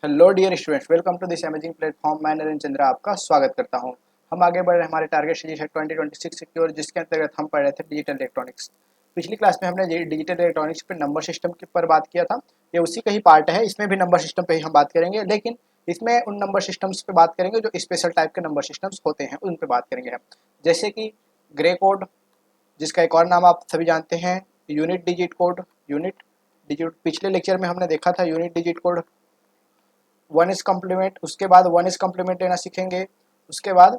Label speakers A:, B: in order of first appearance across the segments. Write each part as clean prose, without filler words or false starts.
A: Hello dear students, welcome to this amazing platform. मैं नरेंद्र चंद्रा आपका स्वागत करता हूं। हम आगे बढ़ रहे हैं हमारे टारगेट सीरीज है 2026 की ओर, जिसके अंतर्गत हम पढ़ रहे थे डिजिटल इलेक्ट्रॉनिक्स। पिछली क्लास में हमने डिजिटल इलेक्ट्रॉनिक्स पे नंबर सिस्टम के पर बात किया था। ये उसी का ही पार्ट है, इसमें भी नंबर सिस्टम पे ही हम बात करेंगे, लेकिन इसमें उन नंबर सिस्टम्स पे बात करेंगे जो स्पेशल टाइप के नंबर सिस्टम्स होते हैं, उन पे बात करेंगे हम। जैसे कि ग्रे कोड, जिसका एक और नाम आप सभी जानते हैं unit digit code. Unit digit पिछले लेक्चर में हमने देखा था unit digit code. One is complement, उसके बाद वन इज कम्प्लीमेंट लेना सीखेंगे। उसके बाद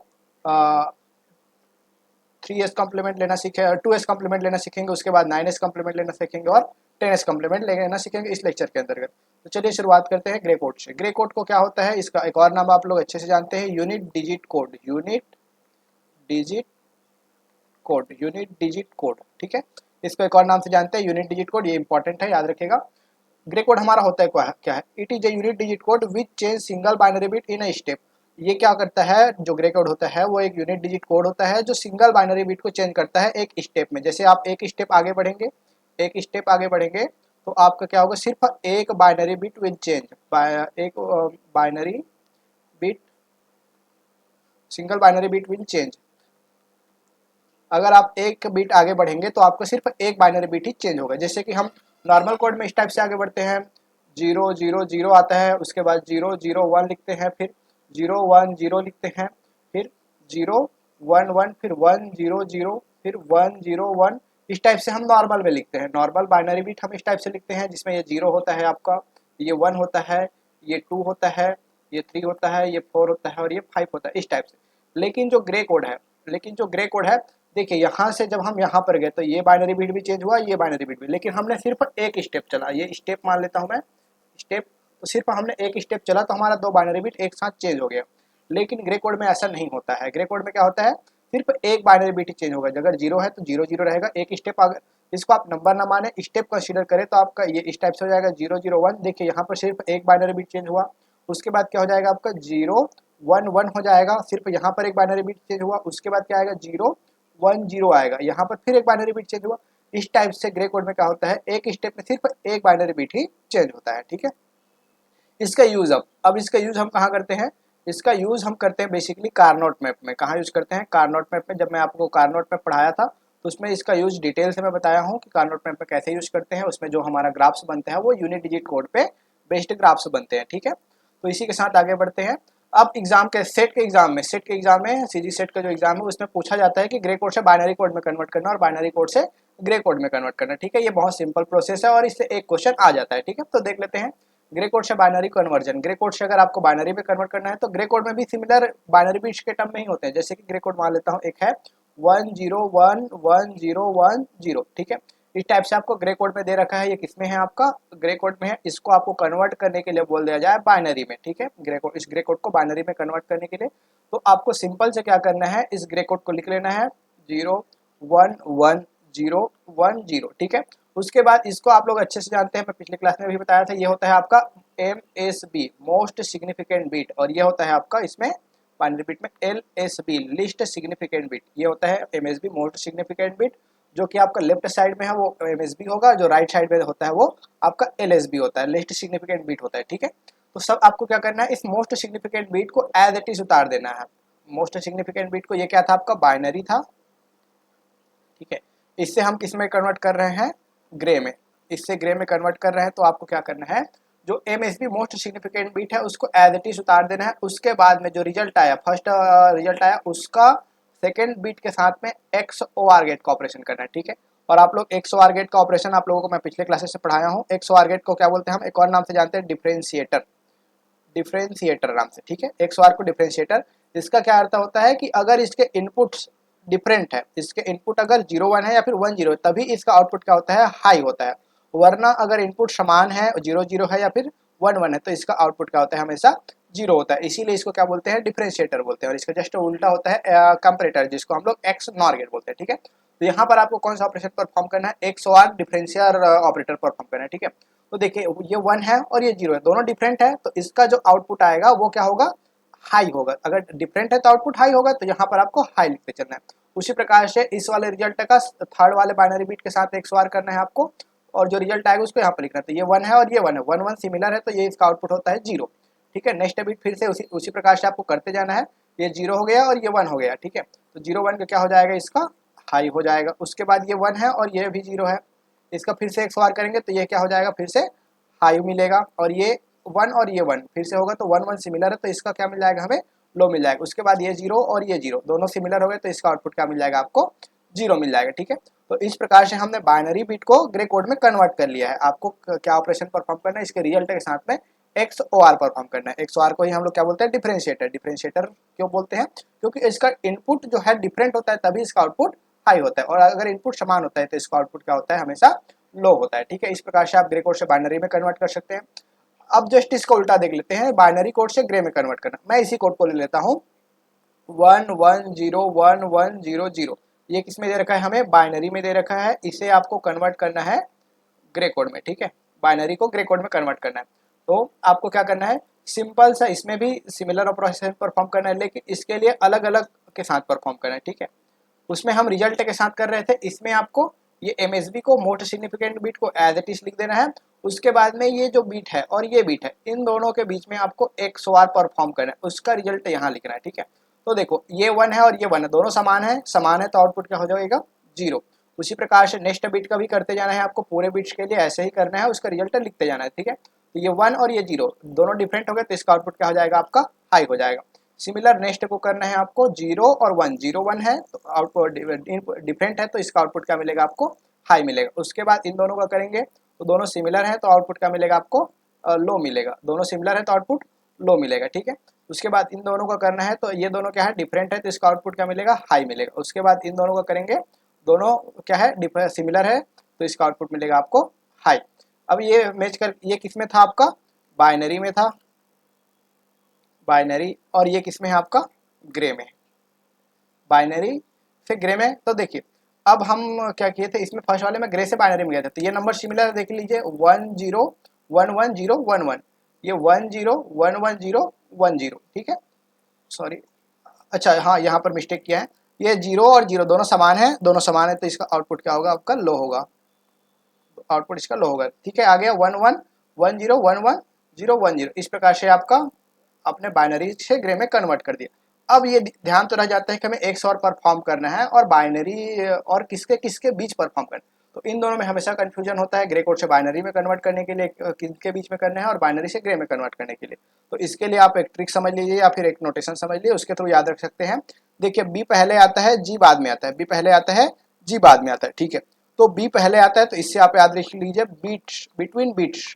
A: थ्री एस कम्प्लीमेंट लेना सीखे, टू एस कम्प्लीमेंट लेना सीखेंगे। उसके बाद नाइन एस कम्प्लीमेंट लेना सीखेंगे और टेन एस कम्प्लीमेंट लेना सीखेंगे इस लेक्चर के अंतर्गत। तो चलिए शुरुआत करते हैं ग्रे कोड से। ग्रे कोड को क्या होता है, इसका एक और नाम आप लोग अच्छे से जानते हैं, unit digit code. Unit digit code, unit digit code, ठीक है। इसको एक और नाम से जानते हैं यूनिट डिजिट कोड, ये इंपॉर्टेंट है, याद रखिएगा। ग्रे कोड हमारा होता है क्या है, it is a unit digit code which change single binary bit in a step. ये क्या करता है, जो ग्रे कोड होता है वो एक यूनिट डिजिट कोड होता है जो सिंगल बाइनरी बिट को चेंज करता है एक स्टेप में। जैसे आप एक स्टेप आगे बढ़ेंगे, एक स्टेप आगे बढ़ेंगे तो आपका क्या होगा, सिर्फ एक बाइनरी बिट विल चेंज, एक binary bit, single binary bit will change. अगर आप एक बिट आगे बढ़ेंगे तो आपको सिर्फ एक बाइनरी बिट ही चेंज होगा। जैसे कि हम नॉर्मल कोड में इस टाइप से आगे बढ़ते हैं, 0 0 0 आता है, उसके बाद 0 0 1 लिखते हैं, फिर 0 1 0 लिखते हैं, फिर 0 1 1, फिर 1 0 0, फिर 1 0 1। इस टाइप से हम नॉर्मल में लिखते हैं। नॉर्मल बाइनरी बिट हम इस टाइप से लिखते हैं, जिसमें ये 0 होता है आपका, ये 1 होता है, ये 2 होता है, ये 3 होता है, ये 4 होता है और ये 5 होता है, इस टाइप से। लेकिन जो ग्रे कोड है, देखिए यहाँ से जब हम यहाँ पर गए तो ये बाइनरी बिट भी चेंज हुआ, ये बाइनरी बिट भी, लेकिन हमने सिर्फ एक स्टेप चला, ये स्टेप मान लेता हूँ मैं, स्टेप। तो सिर्फ हमने एक स्टेप चला तो हमारा दो बाइनरी बिट एक साथ चेंज हो गया। लेकिन ग्रे कोड में ऐसा नहीं होता है। ग्रे कोड में क्या होता है, सिर्फ एक बाइनरी बिट ही चेंज होगा। अगर 0 है तो 0 0 रहेगा, एक स्टेप अगर इसको आप नंबर ना माने, स्टेप कंसीडर करें तो आपका ये इस टाइप से हो जाएगा 0 0 1। देखिए यहाँ पर सिर्फ एक बाइनरी बिट चेंज हुआ। उसके बाद क्या हो जाएगा आपका 0 1 1 हो जाएगा, सिर्फ यहाँ पर एक बाइनरी बिट चेंज हुआ। उसके बाद क्या आएगा 0 1 0 आएगा, यहाँ पर फिर एक बाइनरी बिट चेंज हुआ। इस टाइप से ग्रे कोड में क्या होता है, एक स्टेप में सिर्फ एक बाइनरी बिट ही चेंज होता है, ठीक है। इसका यूज अब इसका यूज हम कहाँ करते हैं, इसका यूज हम करते हैं बेसिकली कारनोट मैप में। कहाँ यूज करते हैं, कारनोट मैप में। जब मैं आपको कारनोट मैप पढ़ाया था तो उसमें इसका यूज डिटेल से मैं बताया हूँ कि कारनोट मैप में कैसे यूज करते हैं। उसमें जो हमारा ग्राफ्स बनते हैं वो यूनिट डिजिट कोड पे बेस्ड ग्राफ्स बनते हैं, ठीक है। तो इसी के साथ आगे बढ़ते हैं। अब एग्जाम के सेट के एग्जाम में सीजी सेट का जो एग्जाम है उसमें पूछा जाता है कि ग्रे कोड से बाइनरी कोड में कन्वर्ट करना और बाइनरी कोड से ग्रे कोड में कन्वर्ट करना, ठीक है। ये बहुत सिंपल प्रोसेस है और इससे एक क्वेश्चन आ जाता है, ठीक है। तो देख लेते हैं ग्रे कोड से बाइनरी कन्वर्जन। ग्रे कोड से अगर आपको बाइनरी में कन्वर्ट करना है तो ग्रे कोड में भी सिमिलर बाइनरी बिट्स के टर्म में ही होते हैं। जैसे कि ग्रे कोड मान लेता हूँ, एक है 1 0 1 1 0 1, ठीक है। इस टाइप से आपको ग्रे कोड में दे रखा है। ये किसमें है, आपका ग्रे कोड में है। इसको आपको कन्वर्ट करने के लिए बोल दिया जाए बाइनरी में, ठीक है। ग्रे कोड, इस ग्रे कोड को बाइनरी में कन्वर्ट करने के लिए तो आपको सिंपल से क्या करना है, इस ग्रे कोड को लिख लेना है 0 1 1 0 1 0, ठीक है। उसके बाद इसको आप लोग अच्छे से जानते हैं, मैं पिछले क्लास में भी बताया था, ये होता है आपका MSB, मोस्ट सिग्निफिकेंट बिट, और ये होता है आपका इसमें बाइनरी बिट में LSB, लिस्ट सिग्निफिकेंट बिट। ये होता है MSB, मोस्ट सिग्निफिकेंट बिट। जो कि आपका लेफ्ट साइड में है वो MSB होगा, जो राइट साइड में होता है वो आपका LSB होता है, लिस्ट सिग्निफिकेंट बिट होता है, ठीक है। तो सब आपको क्या करना है, इस मोस्ट सिग्निफिकेंट बिट को एज इट इज उतार देना है। मोस्ट सिग्निफिकेंट बिट को, ये क्या था आपका, बाइनरी था, ठीक है। इससे हम किस में कन्वर्ट कर रहे हैं, ग्रे में। इससे ग्रे में कन्वर्ट कर रहे हैं तो आपको क्या करना है, जो MSB मोस्ट सिग्निफिकेंट बिट है उसको एज इट इज उतार देना है। उसके बाद में जो रिजल्ट आया, फर्स्ट रिजल्ट आया, उसका सेकेंड बिट के साथ में XOR गेट का ऑपरेशन करना है, ठीक है। और आप लोग XOR गेट का ऑपरेशन आप लोगों को मैं पिछले क्लासेस से पढ़ाया हूँ। XOR गेट को क्या बोलते हैं हम, एक और नाम से जानते हैं डिफरेंशिएटर, डिफरेंशिएटर नाम से, ठीक है। XOR को डिफरेंशिएटर, इसका क्या अर्थ होता है कि अगर इसके इनपुट्स डिफरेंट है, इसके इनपुट अगर 0 1 है या फिर 1 0, तभी इसका आउटपुट क्या होता है, हाई होता है। वरना अगर इनपुट समान है, 0 0 है या फिर 1 1 है, तो इसका आउटपुट क्या होता है, हमेशा 0 होता है। इसीलिए इसको क्या बोलते हैं, डिफरेंशिएटर बोलते हैं। और इसका जस्ट उल्टा होता है कंपैरेटर, जिसको हम लोग XNOR गेट बोलते हैं, ठीक है। तो यहाँ पर आपको कौन सा ऑपरेशन परफॉर्म करना है, XOR डिफरेंशियल ऑपरेटर परफॉर्म करना है, ठीक है। तो देखिए ये 1 है और ये 0 है, दोनों डिफरेंट है, तो इसका जो आउटपुट आएगा वो क्या होगा, हाई होगा। अगर डिफरेंट है तो आउटपुट हाई होगा, तो यहाँ पर आपको हाई लिखते चलना है। उसी प्रकार से इस वाले रिजल्ट का थर्ड वाले बाइनरी बिट के साथ XOR करना है आपको, और जो रिजल्ट आएगा उसको यहाँ पर लिखना है। तो ये 1 है और ये 1 है, 1 1 सिमिलर है, तो ये इसका आउटपुट होता है 0। ठीक है। नेक्स्ट बिट फिर से उसी प्रकार से आपको करते जाना है। ये 0 हो गया और ये 1 हो गया, ठीक है। तो 0 1 का क्या हो जाएगा, इसका हाई हो जाएगा। उसके बाद ये 1 है और ये भी 0 है, इसका फिर से XOR करेंगे तो ये क्या हो जाएगा, फिर से हाई मिलेगा। और ये 1 और ये 1 फिर से होगा तो 1 1 सिमिलर है तो इसका क्या मिल जाएगा, हमें लो मिल जाएगा। उसके बाद ये 0 और ये 0 दोनों सिमिलर हो गए तो इसका आउटपुट क्या मिल जाएगा, आपको 0 मिल जाएगा, ठीक है। तो इस प्रकार से हमने बाइनरी बिट को ग्रे कोड में कन्वर्ट कर लिया है। आपको क्या ऑपरेशन परफॉर्म करना है, इसके रिजल्ट के साथ में XOR परफॉर्म करना है। XOR को ही हम लोग क्या बोलते हैं, डिफरेंशिएटर। डिफरेंशिएटर क्यों बोलते हैं, क्योंकि इसका इनपुट जो है डिफरेंट होता है तभी इसका आउटपुट हाई होता है, और अगर इनपुट समान होता है तो इसका आउटपुट क्या होता है, हमेशा लो होता है, ठीक है। इस प्रकार से आप ग्रे कोड से बाइनरी में कन्वर्ट कर सकते हैं। अब जस्ट इसको उल्टा देख लेते हैं, बाइनरी कोड से ग्रे में कन्वर्ट करना। मैं इसी कोड को ले लेता हूँ 1 1 0 1 1 0 0। ये किस में दे रखा है, हमें बाइनरी में दे रखा है। इसे आपको कन्वर्ट करना है ग्रे कोड में, ठीक है। बाइनरी को ग्रे कोड में कन्वर्ट करना है। तो आपको क्या करना है, सिंपल सा इसमें भी सिमिलर ऑपरेशन परफॉर्म करना है, लेकिन इसके लिए अलग अलग के साथ परफॉर्म करना है, ठीक है। उसमें हम रिजल्ट के साथ कर रहे थे, इसमें आपको ये MSB को मोस्ट सिग्निफिकेंट बीट को एज इट इज लिख देना है। उसके बाद में ये जो बीट है और ये बीट है, इन दोनों के बीच में आपको XOR परफॉर्म करना है, उसका रिजल्ट यहाँ लिखना है, ठीक है। तो देखो ये 1 है और ये 1 है, दोनों समान है तो आउटपुट क्या हो जाएगा, 0। उसी प्रकार से नेक्स्ट बीट का भी करते जाना है, आपको पूरे बीट्स के लिए ऐसे ही करना है, उसका रिजल्ट लिखते जाना है, ठीक है। तो ये 1 और ये 0 दोनों डिफरेंट हो गए तो इसका आउटपुट क्या हो जाएगा, आपका हाई हो जाएगा। सिमिलर नेक्स्ट को करना है आपको 0 और 1, 0 1 है तो आउटपुट डिफरेंट है तो इसका आउटपुट क्या मिलेगा, आपको हाई मिलेगा। उसके बाद इन दोनों का करेंगे तो दोनों सिमिलर है तो आउटपुट क्या मिलेगा, आपको लो मिलेगा। दोनों सिमिलर है तो आउटपुट लो मिलेगा, ठीक है। उसके बाद इन दोनों का करना है तो ये दोनों क्या है, डिफरेंट है तो इसका आउटपुट क्या मिलेगा, हाई मिलेगा। उसके बाद इन दोनों का करेंगे, दोनों क्या है, सिमिलर है तो इसका आउटपुट मिलेगा आपको हाई। अब ये मैच कर, ये किस में था आपका, बाइनरी में था, बाइनरी। और ये किस में है आपका, ग्रे में। बाइनरी से ग्रे में। तो देखिए अब हम क्या किए थे, इसमें फर्स्ट वाले में ग्रे से बाइनरी में गए थे तो ये नंबर सिमिलर देख लीजिए, 1 0 1 1 0 1 1, ये 1 0 1 1 0 1 0, ठीक है। सॉरी, अच्छा हाँ यहाँ पर मिस्टेक किया है, ये 0 और 0 दोनों समान है, दोनों समान है तो इसका आउटपुट क्या होगा, आपका लो होगा, आउटपुट इसका लो होगा, ठीक है। आ गया 1 1 1 0 1 1 0 1 0। इस प्रकार से आपका अपने बाइनरी से ग्रे में कन्वर्ट कर दिया। अब ये ध्यान तो रह जाता है कि हमें XOR परफॉर्म करना है और बाइनरी और किसके किसके बीच परफॉर्म करना है। तो इन दोनों में हमेशा कंफ्यूजन होता है, ग्रे कोड से बाइनरी में कन्वर्ट करने के लिए किसके बीच में करना है और बाइनरी से ग्रे में कन्वर्ट करने के लिए। तो इसके लिए आप एक ट्रिक समझ लीजिए या फिर एक नोटेशन समझ लीजिए, उसके थ्रू याद रख सकते हैं। देखिए बी पहले आता है, जी बाद में आता है, बी पहले आता है, जी बाद में आता है, ठीक है। तो बी पहले आता है तो इससे आप याद रख लीजिए, beats, between beats,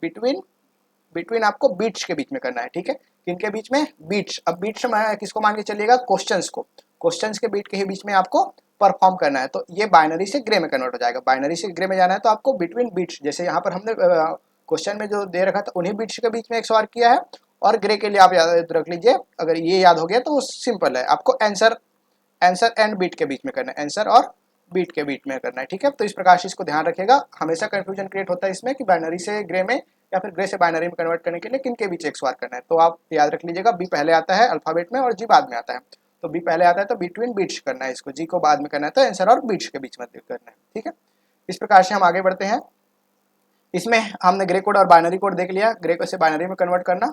A: between between आपको बीट्स के बीच में करना है, ठीक है। किनके बीच में, बीट्स। अब बीट्स में किसको मान के चलिएगा, क्वेश्चंस को, क्वेश्चंस के बीट के ही बीच में आपको परफॉर्म करना है। तो ये बाइनरी से ग्रे में कन्वर्ट हो जाएगा। बाइनरी से ग्रे में जाना है तो आपको बिटवीन बीट्स, जैसे यहाँ पर हमने क्वेश्चन में जो दे रखा था उन्हीं बीट्स के बीच में XOR किया है। और ग्रे के लिए आप याद रख लीजिए, अगर ये याद हो गया तो सिंपल है, आपको आंसर एंड बीट के बीच में करना है, आंसर और बीट के बीच में करना है, ठीक है। तो इस प्रकार से इसको ध्यान रखिएगा, हमेशा कंफ्यूजन क्रिएट होता है इसमें कि बाइनरी से ग्रे में या फिर ग्रे से बाइनरी में कन्वर्ट करने के लिए किन के बीच XOR करना है। तो आप याद रख लीजिएगा, बी पहले आता है अल्फाबेट में और जी बाद में आता है। तो बी पहले आता है तो बिटवीन बीट्स करना है इसको, जी को बाद में करना है तो आंसर और बीट्स के बीच में करना है, ठीक है। इस प्रकार से हम आगे बढ़ते हैं। इसमें हमने ग्रे कोड और बाइनरी कोड देख लिया, ग्रे को से बाइनरी में कन्वर्ट करना।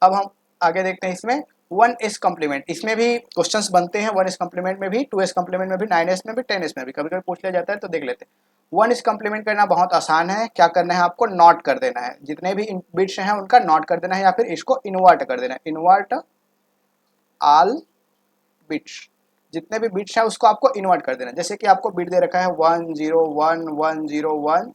A: अब हम आगे देखते हैं इसमें 1s कम्प्लीमेंट। इसमें भी क्वेश्चंस बनते हैं, 1s कम्प्लीमेंट में भी, 2s कम्प्लीमेंट में भी, 9s में भी, 10s में भी कभी कभी पूछ लिया जाता है तो देख लेते हैं। 1s कम्प्लीमेंट करना बहुत आसान है। क्या करना है, आपको नॉट कर देना है, जितने भी बिट्स हैं उनका नॉट कर देना है या फिर इसको इन्वर्ट कर देना है, इन्वर्ट ऑल बिट्स। जितने भी बिट्स हैं उसको आपको इन्वर्ट कर देना है। जैसे कि आपको बिट दे रखा है 1 0 1 1 0 1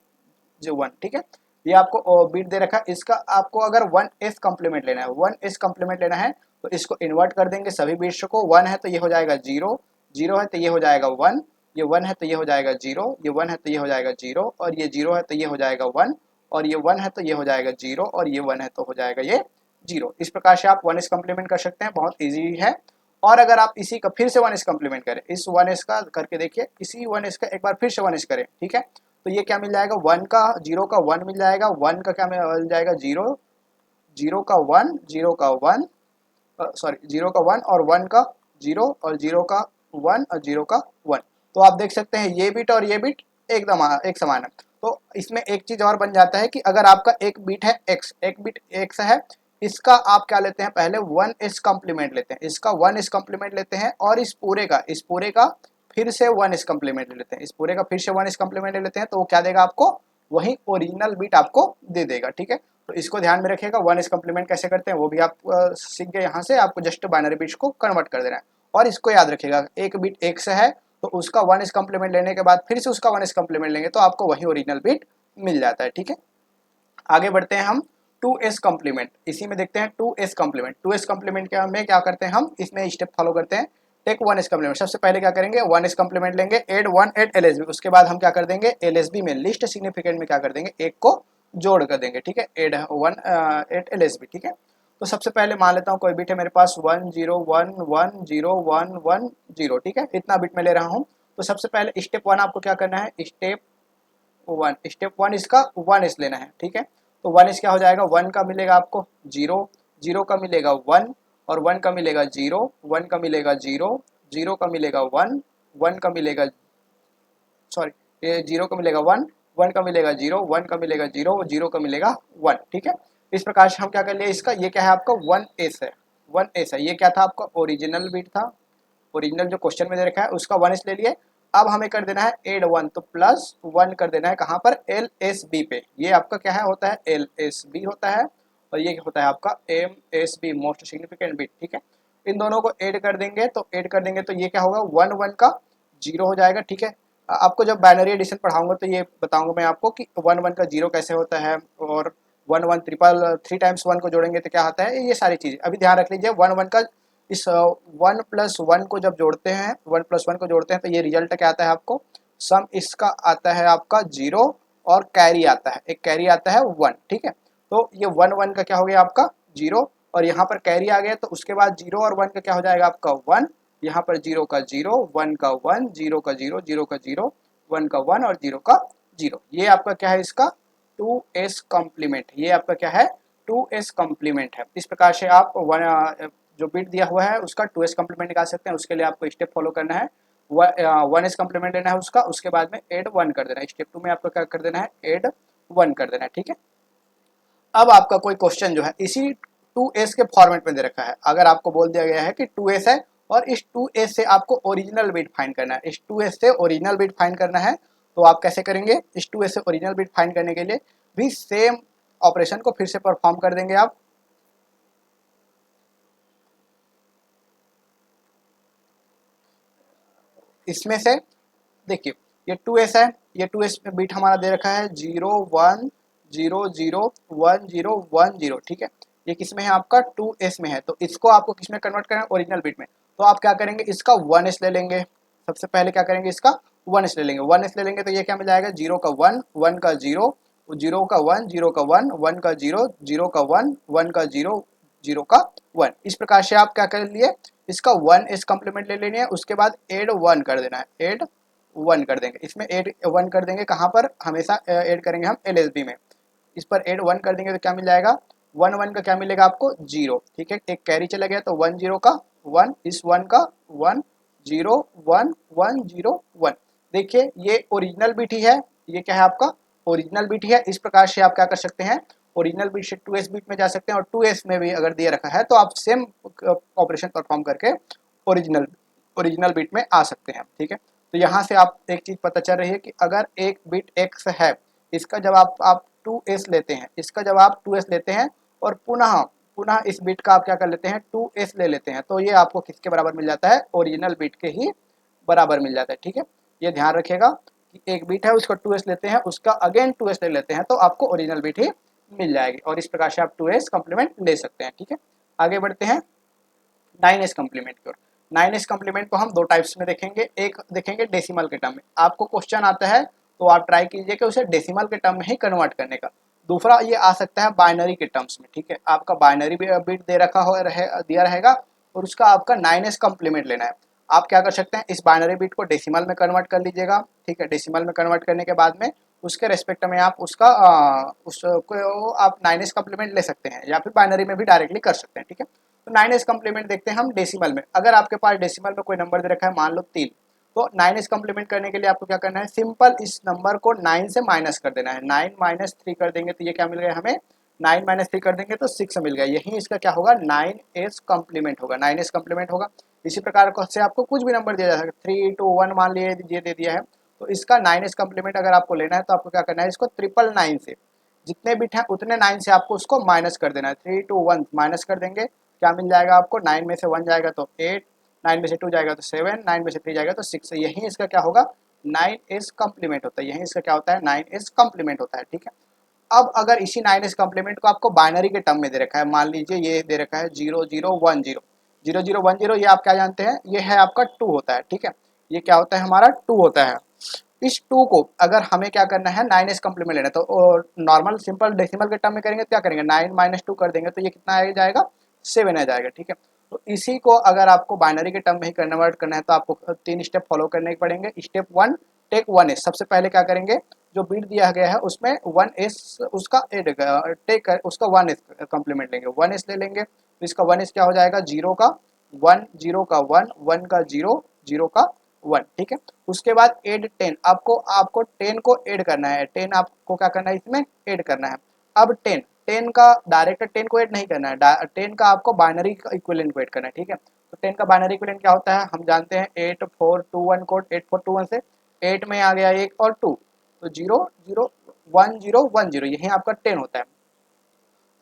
A: जो 1, ठीक है। ये आपको बीट दे रखा है, इसका आपको अगर 1s कम्प्लीमेंट लेना है, 1s कम्प्लीमेंट लेना है तो इसको इन्वर्ट कर देंगे सभी बीट्स को। 1 है तो ये हो जाएगा 0, 0 है तो ये हो जाएगा 1, ये 1 है तो ये हो जाएगा 0, ये 1 है तो ये हो जाएगा 0, और ये 0 है तो ये हो जाएगा 1, और ये 1 है तो ये हो जाएगा 0, और ये 1 है तो हो जाएगा ये 0। इस प्रकार से आप 1s कम्प्लीमेंट कर सकते हैं, बहुत ईजी है। और अगर आप इसी का फिर से 1s कम्प्लीमेंट करें, इस 1s का करके देखिए, इसी 1s का एक बार फिर से 1s करें, ठीक है। तो ये क्या मिल जाएगा, 1 का 0 का 1 मिल जाएगा, 1 का क्या मिल जाएगा 0, 0 का 1, 0 का 1, सॉरी 0 का 1 और 1 का 0 और 0 का 1 और 0 का 1। तो आप देख सकते हैं ये बिट और ये बिट एकदम एक समान है। तो इसमें एक चीज़ और बन जाता है कि अगर आपका एक बिट है x, एक बिट x है, इसका आप क्या लेते हैं, पहले 1s कॉम्प्लीमेंट लेते हैं, इसका 1s कॉम्प्लीमेंट लेते हैं और इस पूरे का फिर से 1s कॉम्प्लीमेंट ले लेते हैं, इस पूरे का फिर से 1s कॉम्प्लीमेंट ले लेते हैं, तो वो क्या देगा आपको, वही ओरिजिनल बिट आपको दे देगा। ठीक है, तो इसको ध्यान में रखिएगा। 1s कॉम्प्लीमेंट कैसे करते हैं वो भी आप सीख गए। यहाँ से आपको जस्ट बाइनरी बिट्स को कन्वर्ट कर देना है। और इसको याद रखिएगा, एक बिट एक से है तो उसका 1s कॉम्प्लीमेंट लेने के बाद फिर से उसका 1s कॉम्प्लीमेंट लेंगे तो आपको वही ओरिजिनल बिट मिल जाता है। ठीक है, आगे बढ़ते हैं हम 2s कॉम्प्लीमेंट। इसी में देखते हैं 2s कॉम्प्लीमेंट। 2s कॉम्प्लीमेंट क्या में क्या करते हैं, हम इसमें स्टेप फॉलो करते हैं। टेक 1s कॉम्प्लीमेंट, सबसे पहले क्या करेंगे, 1s कॉम्प्लीमेंट लेंगे, एड LSB, उसके बाद हम क्या कर देंगे, LSB में लिस्ट सिग्निफिकेंट में क्या कर देंगे, एक को जोड़ कर देंगे। ठीक है, एड LSB। ठीक है, तो सबसे पहले मान लेता हूँ कोई बिट है मेरे पास 1 0 1 1 0 1 1 0। ठीक है, इतना बिट मैं ले रहा हूँ। तो सबसे पहले स्टेप 1 आपको क्या करना है, स्टेप 1 इसका 1s लेना है। ठीक है, तो 1s क्या हो जाएगा, 1 का मिलेगा आपको 0, 0 का मिलेगा 1 और 1 का मिलेगा 0, 1 का मिलेगा 0, 0 का मिलेगा 1, 1 का मिलेगा, सॉरी, ये 0 का मिलेगा 1, 1 का मिलेगा 0, 1 का मिलेगा 0, 0 का मिलेगा 1। ठीक है, इस प्रकार से हम क्या कर लिए, इसका ये क्या है आपका 1s है, 1s है। ये क्या था आपका ओरिजिनल बिट था, ओरिजिनल जो क्वेश्चन में दे रखा है उसका 1s ले लिए। अब हमें कर देना है एड 1, तो +1 कर देना है कहाँ पर, LSB पे। ये आपका क्या है होता है, LSB होता है और ये होता है आपका MSB, मोस्ट सिग्निफिकेंट बिट। ठीक है, इन दोनों को ऐड कर देंगे, तो ऐड कर देंगे तो ये क्या होगा, 1 1 का 0 हो जाएगा। ठीक है, आपको जब बाइनरी एडिशन पढ़ाऊंगा तो ये बताऊंगा मैं आपको कि 1 1 का 0 कैसे होता है, और 1 1 ट्रिपल 3 टाइम्स 1 को जोड़ेंगे तो क्या होता है, ये सारी चीज़ें अभी ध्यान रख लीजिए। 1 1 का इस 1 + 1 को जब जोड़ते हैं, 1 + 1 को जोड़ते हैं तो ये रिजल्ट क्या आता है आपको, सम इसका आता है आपका 0 और कैरी आता है, एक कैरी आता है 1। ठीक है, तो ये 1 1 का क्या हो गया आपका 0 और यहाँ पर कैरी आ गया, तो उसके बाद 0 और 1 का क्या हो जाएगा आपका 1, यहाँ पर 0 का 0, 1 का 1, 0 का 0, 0 का 0, 1 का 1 और 0 का 0। ये आपका क्या है, इसका 2s कॉम्प्लीमेंट, ये आपका क्या है 2s कॉम्प्लीमेंट है। इस प्रकार से आप जो बिट दिया हुआ है उसका 2s कॉम्प्लीमेंट निकाल सकते हैं। उसके लिए आपको स्टेप फॉलो करना है, 1s कॉम्प्लीमेंट लेना है उसका, उसके बाद में एड 1 कर देना है। स्टेप 2 में आपको क्या कर देना है, एड 1 कर देना है। ठीक है, अब आपका कोई क्वेश्चन जो है इसी 2s के फॉर्मेट में दे रखा है, अगर आपको बोल दिया गया है कि 2s है और इस 2s से आपको ओरिजिनल बिट फाइंड करना है, इस 2s से ओरिजिनल बिट फाइंड करना है, तो आप कैसे करेंगे, इस 2s से ओरिजिनल बिट फाइंड करने के लिए भी सेम ऑपरेशन को फिर से परफॉर्म कर देंगे आप। इसमें से देखिए ये 2s है, ये 2s में बिट हमारा दे रखा है 0 1 0 0 1 0 1 0। ठीक है, ये किस में है आपका 2s में है, तो इसको आपको किस में कन्वर्ट करना है, ओरिजिनल बिट में। तो आप क्या करेंगे, इसका 1s ले लेंगे, सबसे पहले क्या करेंगे, इसका 1s ले लेंगे। 1s ले लेंगे तो ये क्या मिल जाएगा, 0 का 1, 1 का 0, 0 का 1, 0 का 1, 1 का 0, 0 का 1, 1 का 0, 0 का 1। इस प्रकार से आप क्या कर लिए, इसका 1s कॉम्प्लीमेंट ले लेनी है, उसके बाद एड 1 कर देना है, एड 1 कर देंगे। इसमें एड 1 कर देंगे कहाँ पर, हमेशा ऐड करेंगे हम LSB में। इस पर एड 1 कर देंगे तो क्या मिल जाएगा, 1 1 का क्या मिलेगा आपको 0। ठीक है, एक कैरी चला गया तो 1 0 का 1, इस 1 का 1 0 1 1 0 1। देखिए ये ओरिजिनल बिट ही है, ये क्या है आपका ओरिजिनल बिट ही है। इस प्रकार से आप क्या कर सकते हैं, ओरिजिनल बिट से 2s बिट में जा सकते हैं और 2s में भी अगर दिया रखा है तो आप सेम ऑपरेशन परफॉर्म करके ओरिजिनल ओरिजिनल बिट में आ सकते हैं। ठीक है, तो यहाँ से आप एक चीज़ पता चल रही है कि अगर एक बिट x है, इसका जब आप 2s लेते हैं, इसका जब आप 2s लेते हैं और पुनः पुनः इस बिट का आप क्या कर लेते हैं 2s ले लेते हैं, तो ये आपको किसके बराबर मिल जाता है, ओरिजिनल बिट के ही बराबर मिल जाता है। ठीक है, ये ध्यान रखिएगा कि एक बिट है उसका 2s लेते हैं, उसका अगेन 2s ले लेते हैं तो आपको ओरिजिनल बिट ही मिल जाएगी और इस प्रकार से आप 2s कॉम्प्लीमेंट ले सकते हैं। ठीक है, आगे बढ़ते हैं 9s कॉम्प्लीमेंट की ओर। 9s कॉम्प्लीमेंट को हम दो टाइप्स में देखेंगे, एक देखेंगे डेसिमल के टर्म में। आपको क्वेश्चन आता है तो आप ट्राई कीजिए कि उसे डेसिमल के टर्म में ही कन्वर्ट करने का। दूसरा ये आ सकता है बाइनरी के टर्म्स में। ठीक है, आपका बाइनरी बिट दे रखा हो दिया रहेगा और उसका आपका 9s कॉम्प्लीमेंट लेना है। आप क्या कर सकते हैं, इस बाइनरी बिट को डेसिमल में कन्वर्ट कर लीजिएगा। ठीक है, डेसिमल में कन्वर्ट करने के बाद में उसके रेस्पेक्ट में आप उसका उसको आप 9s कॉम्प्लीमेंट ले सकते हैं या फिर बाइनरी में भी डायरेक्टली कर सकते हैं। ठीक है, तो 9s कॉम्प्लीमेंट देखते हैं हम डेसिमल में। अगर आपके पास डेसिमल में कोई नंबर दे रखा है, मान लो 3, तो 9s कॉम्प्लीमेंट करने के लिए आपको क्या करना है, सिंपल इस नंबर को 9 से माइनस कर देना है। 9 - 3 कर देंगे तो ये क्या मिल गया हमें 9 माइनस 3 कर देंगे तो 6 मिल गया, यही इसका क्या होगा 9s कॉम्प्लीमेंट होगा, 9s कॉम्प्लीमेंट होगा। इसी प्रकार से आपको कुछ भी नंबर दिया जा सकता है, 3 2 1 मान लिए ये दे दिया है, तो इसका 9s कॉम्प्लीमेंट अगर आपको लेना है तो आपको क्या करना है, इसको 999 से जितने बिट हैं उतने 9 से आपको उसको माइनस कर देना है। 3 2 1 माइनस कर देंगे, क्या मिल जाएगा आपको, 9 में से 1 जाएगा तो 8, 9 में से 2 जाएगा तो 7, 9 में से 3 जाएगा तो 6, यही इसका क्या होगा 9s कॉम्प्लीमेंट होता है, यही इसका क्या होता है 9s कॉम्प्लीमेंट होता है, ठीक है। अब अगर इसी 9s कॉम्प्लीमेंट को आपको बाइनरी के टर्म में दे रखा है, मान लीजिए ये दे रखा है 0010, 0010, ये आप क्या जानते हैं, ये है आपका 2 होता है, ठीक है, ये क्या होता है हमारा 2 होता है। इस 2 को अगर हमें क्या करना है 9s कॉम्प्लीमेंट लेना है, तो नॉर्मल सिंपल डेसिमल के टर्म में करेंगे तो क्या करेंगे 9 माइनस 2 कर देंगे तो ये कितना आ जाएगा 7 आ जाएगा, ठीक है। तो इसी को अगर आपको बाइनरी के टर्म में ही कन्वर्ट करना है तो आपको 3 स्टेप फॉलो करने पड़ेंगे। स्टेप 1, टेक 1s, सबसे पहले क्या करेंगे, जो बीट दिया गया है उसमें 1s उसका एड टेक उसका 1s कॉम्प्लीमेंट लेंगे, 1s ले लेंगे तो इसका 1s क्या हो जाएगा 0 का 1, 0 का 1, 1 का 0, 0 का 1, ठीक है। उसके बाद एड 10, आपको 10 को ऐड करना है, 10 आपको क्या करना है इसमें ऐड करना है। अब 10 का डायरेक्ट 10 को ऐड नहीं करना है, 10 का आपको बाइनरी इक्विवेलेंट को ऐड करना है, ठीक है। तो 10 का बाइनरी इक्विवेलेंट क्या होता है, हम जानते हैं 8421 कोड, 8421 से 8 में आ गया 1 और 2, तो 0 0 1 0 1 0, यही आपका 10 होता है।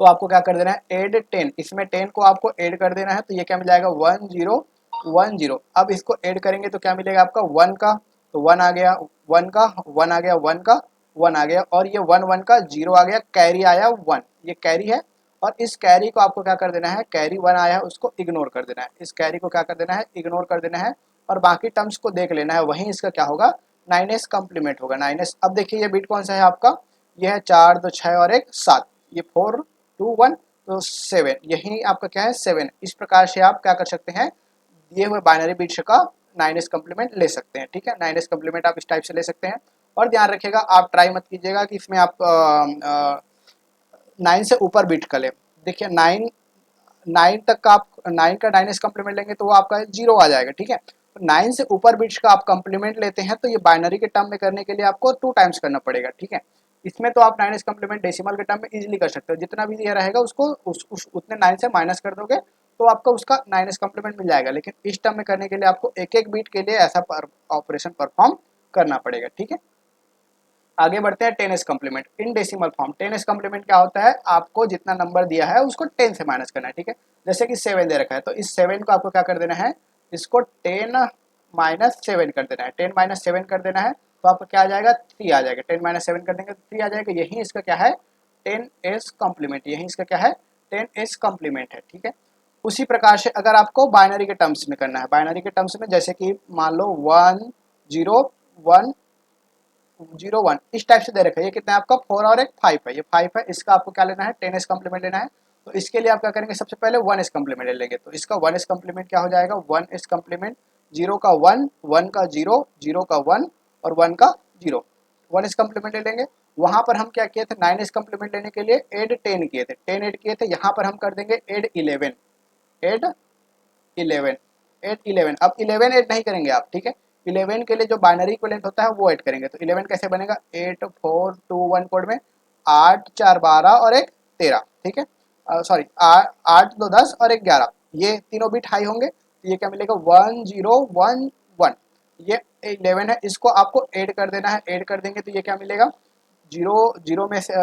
A: तो आपको क्या कर देना है ऐड 10, इसमें 10 को आपको ऐड कर देना है, तो ये क्या मिल जाएगा 1 0 1 0। अब इसको ऐड करेंगे तो क्या मिलेगा आपका 1 का, तो 1 आ गया, 1 का 1 आ गया, 1 का 1 आ गया, और ये 1 1 का 0 आ गया, कैरी आया 1, ये कैरी है। और इस कैरी को आपको क्या कर देना है, कैरी 1 आया है उसको इग्नोर कर देना है, इस कैरी को क्या कर देना है इग्नोर कर देना है, और बाकी टर्म्स को देख लेना है, वहीं इसका क्या होगा 9s कॉम्प्लीमेंट होगा 9s। अब देखिए ये बिट कौन सा है आपका, ये है 4 2 6 और 1 7, ये 4 2 1 तो 7, यही आपका क्या है 7। इस प्रकार से आप क्या कर सकते हैं, दिए हुए बाइनरी बिट्स का 9s कॉम्प्लीमेंट ले सकते हैं, ठीक है। 9s कॉम्प्लीमेंट आप इस टाइप से ले सकते हैं। और ध्यान रखिएगा आप ट्राई मत कीजिएगा कि इसमें आप 9 से ऊपर बिट कर लें। देखिए 9 9 तक का आप 9 का 9s कॉम्प्लीमेंट लेंगे तो वो आपका 0 आ जाएगा, ठीक है। तो 9 से ऊपर बिट्स का आप कॉम्प्लीमेंट लेते हैं तो ये बाइनरी के टर्म में करने के लिए आपको 2 टाइम्स करना पड़ेगा, ठीक है। इसमें तो आप 9s कॉम्प्लीमेंट डेसिमल के टर्म में इजीली कर सकते हो, जितना भी ये रहेगा उसको उतने 9 से माइनस कर दोगे तो आपका उसका 9s कॉम्प्लीमेंट मिल जाएगा। लेकिन इस टर्म में करने के लिए आपको एक एक बीट के लिए ऐसा ऑपरेशन परफॉर्म करना पड़ेगा, ठीक है। आगे बढ़ते हैं 10s complement in decimal form. 10s complement क्या होता है, आपको जितना नंबर दिया है उसको 10 से माइनस करना है, ठीक है। जैसे कि 7 दे रखा है तो इस 7 को आपको क्या कर देना है, इसको 10 माइनस 7 कर देना है, 10 माइनस 7 कर देना है तो आपको क्या आ जाएगा 3 आ जाएगा, 10 माइनस 7 कर देंगे तो 3 आ जाएगा, यही इसका क्या है 10s कॉम्प्लीमेंट, यही इसका क्या है 10s कॉम्प्लीमेंट है, ठीक है। उसी प्रकार से अगर आपको बाइनरी के टर्म्स में करना है, बाइनरी के टर्म्स में जैसे कि मान लो 1 0 1 0 1 इस टाइप से दे रखा है, ये कितना है आपका 4 और एक 5 है, ये 5 है, इसका आपको क्या लेना है 10s कॉम्प्लीमेंट लेना है। तो इसके लिए आप क्या करेंगे, सबसे पहले 1s कॉम्प्लीमेंट ले लेंगे, तो इसका 1s कॉम्प्लीमेंट क्या हो जाएगा 1s कॉम्प्लीमेंट 0 का 1 1 का 0 0 का 1 और 1 का 0, 1s कॉम्प्लीमेंट ले लेंगे। वहां पर हम क्या किए थे 9s कॉम्प्लीमेंट लेने के लिए ऐड 10 किए थे, 10 ऐड किए थे, यहाँ पर हम कर देंगे ऐड 11, ऐड 11, ऐड 11। अब 11 ऐड नहीं करेंगे आप, ठीक है। 11 के लिए जो बाइनरी इक्विवेलेंट होता है वो ऐड करेंगे, तो 11 कैसे बनेगा 8 4 2 1 कोड में 8 4 12 और एक 13, ठीक है। सॉरी 8 2 10 और एक 11, ये तीनों बिट हाई होंगे तो ये क्या मिलेगा 1 0 1 1, ये 11 है, इसको आपको ऐड कर देना है, ऐड कर देंगे तो ये क्या मिलेगा 0 0 में से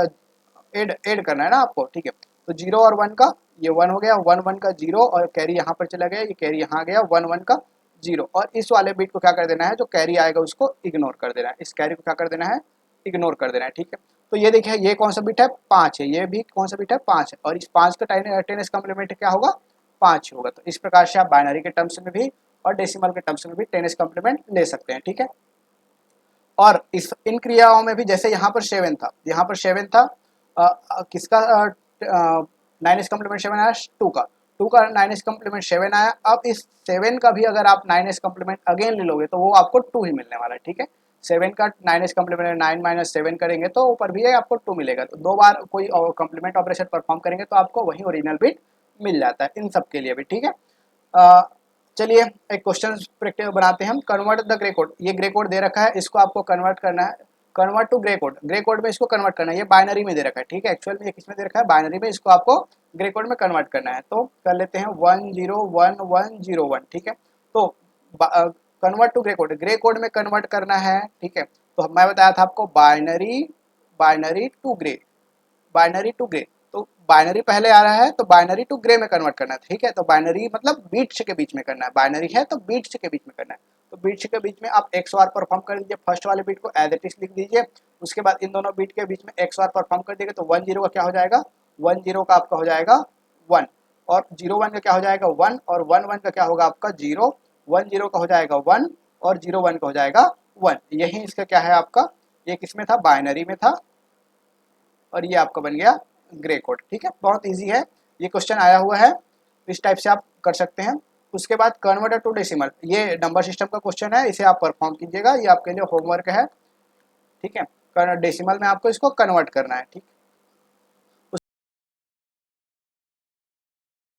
A: ऐड ऐड करना है ना आपको, ठीक है। तो 0 और 1 का ये 1 हो गया, 1 1 का 0 और कैरी यहाँ पर चला गया, ये कैरी यहाँ गया 1 1 का 0, और इस वाले बिट को क्या कर देना है जो कैरी आएगा उसको इग्नोर कर देना है, इस कैरी को क्या कर देना है इग्नोर कर देना है, ठीक है। तो ये देखिए ये कौन सा बिट है 5 है, ये भी कौन सा बिट है 5 है, और इस 5 का 10s कॉम्प्लीमेंट क्या होगा 5 होगा। तो इस प्रकार से आप बाइनरी के टर्म्स में भी और डेसिमल के टर्म्स में भी 10s कॉम्प्लीमेंट ले सकते हैं, ठीक है। और इस इन क्रियाओं में भी जैसे यहाँ पर 7 था, यहाँ पर 7 था किसका 9s कॉम्प्लीमेंट 7 आया 2 का, 2 का 9s कॉम्प्लीमेंट 7 आया। अब इस 7 का भी अगर आप 9s कॉम्प्लीमेंट अगेन ले लोगे तो वो आपको 2 ही मिलने वाला है, ठीक है। 7 का 9s कॉम्प्लीमेंट 9 माइनस 7 करेंगे तो ऊपर भी आपको 2 मिलेगा, तो 2 बार कोई कॉम्प्लीमेंट ऑपरेशन परफॉर्म करेंगे तो आपको वही ओरिजिनल बिट मिल जाता है इन सब के लिए भी, ठीक है। अ, चलिए एक क्वेश्चन प्रैक्टिस बनाते हैं हम, कन्वर्ट द ग्रे कोड। ये ग्रे कोड दे रखा है, इसको आपको कन्वर्ट करना है, कन्वर्ट टू ग्रे कोड में इसको कन्वर्ट करना है, ये बाइनरी में दे रखा है, ठीक है, एक्चुअल में ये किस में दे रखा है, बाइनरी में, इसको आपको ग्रे कोड में कन्वर्ट करना है। तो कर लेते हैं 101101, ठीक है। तो कन्वर्ट टू ग्रे कोड में कन्वर्ट करना है, ठीक है। तो मैं बताया था आपको binary binary to gray, binary to gray, तो बाइनरी पहले आ रहा है तो बाइनरी टू ग्रे में कन्वर्ट करना है, ठीक है। तो बाइनरी मतलब बीट्स के बीच में करना है, बाइनरी है तो बीट्स के बीच में करना है। तो बीट्स के बीच में आप XOR परफॉर्म कर दीजिए, फर्स्ट वाले बीट को एज इट इज लिख दीजिए, उसके बाद इन दोनों बीट के बीच में XOR परफॉर्म कर देंगे तो 10 का क्या हो जाएगा, 10 का आपका हो जाएगा 1, और 01 का क्या हो जाएगा 1, और 11 का क्या होगा आपका 0, 10 का हो जाएगा 1 और 01 का हो जाएगा 1। यही इसका क्या है आपका, ये किसमें था, बाइनरी में था, और ये आपका बन गया ग्रे कोड, ठीक है। बहुत इजी है, ये क्वेश्चन आया हुआ है, इस टाइप से आप कर सकते हैं। उसके बाद कन्वर्टर टू डेसिमल, ये नंबर सिस्टम का क्वेश्चन है, इसे आप परफॉर्म कीजिएगा, ये आपके लिए होमवर्क है, ठीक है। डेसिमल में आपको इसको कन्वर्ट करना है, ठीक।